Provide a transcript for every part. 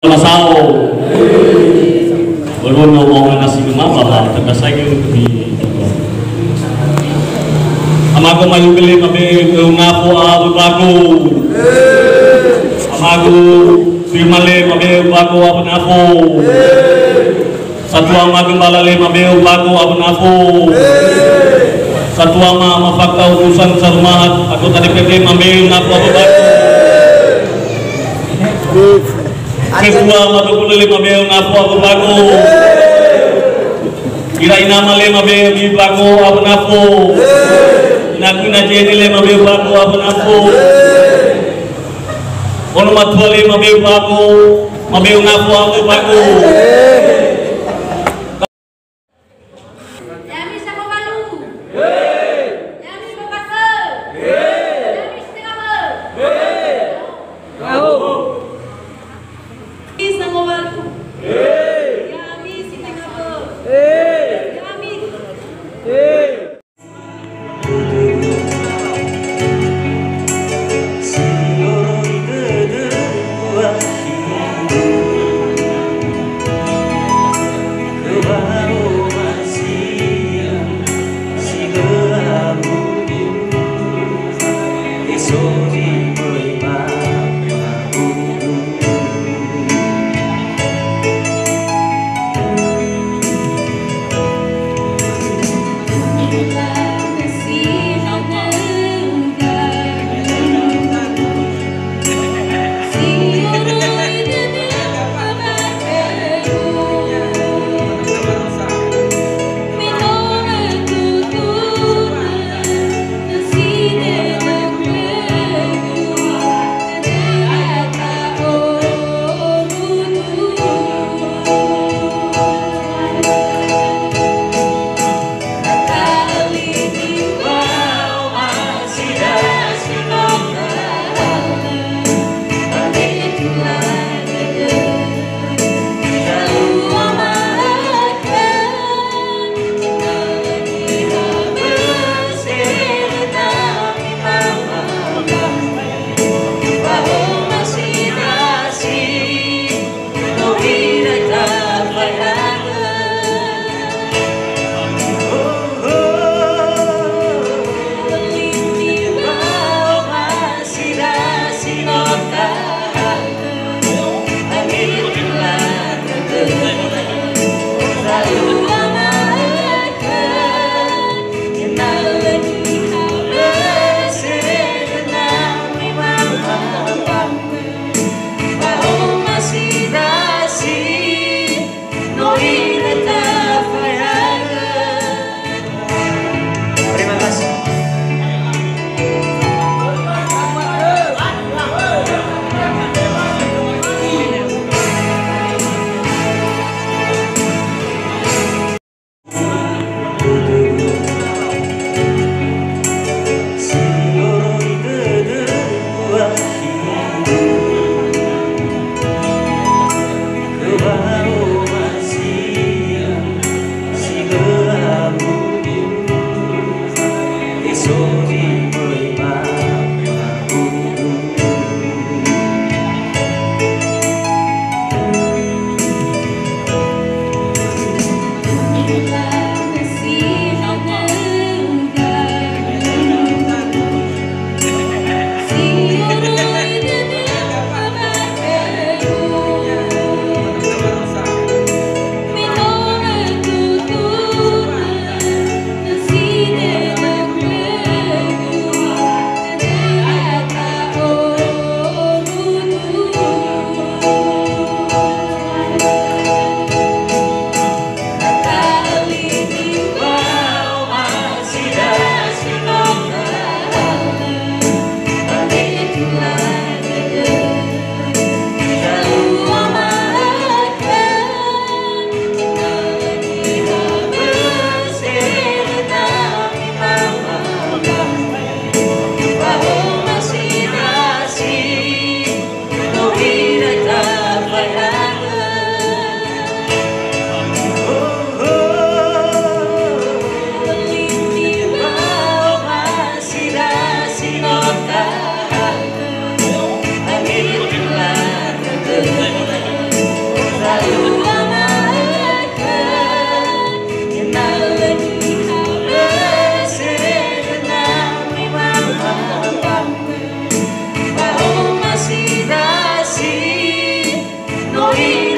Masao belum ngomong nasi gemapa terkasai di amago mayu kele mabe ngapo abu bago amago firmale mabe bago abu napo satu amago balale mabe bago abu napo satu ama mafakta urusan sarmahat atau tadi PT mabe ngapo abu bago kedua matu kulo lima beo ngapo abu bago kira inama lima beo bi bago abu napo inakuna jeni lima beo bago abu napo ono matu lima beo bago mabeo ngapo abu bago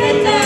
Raja.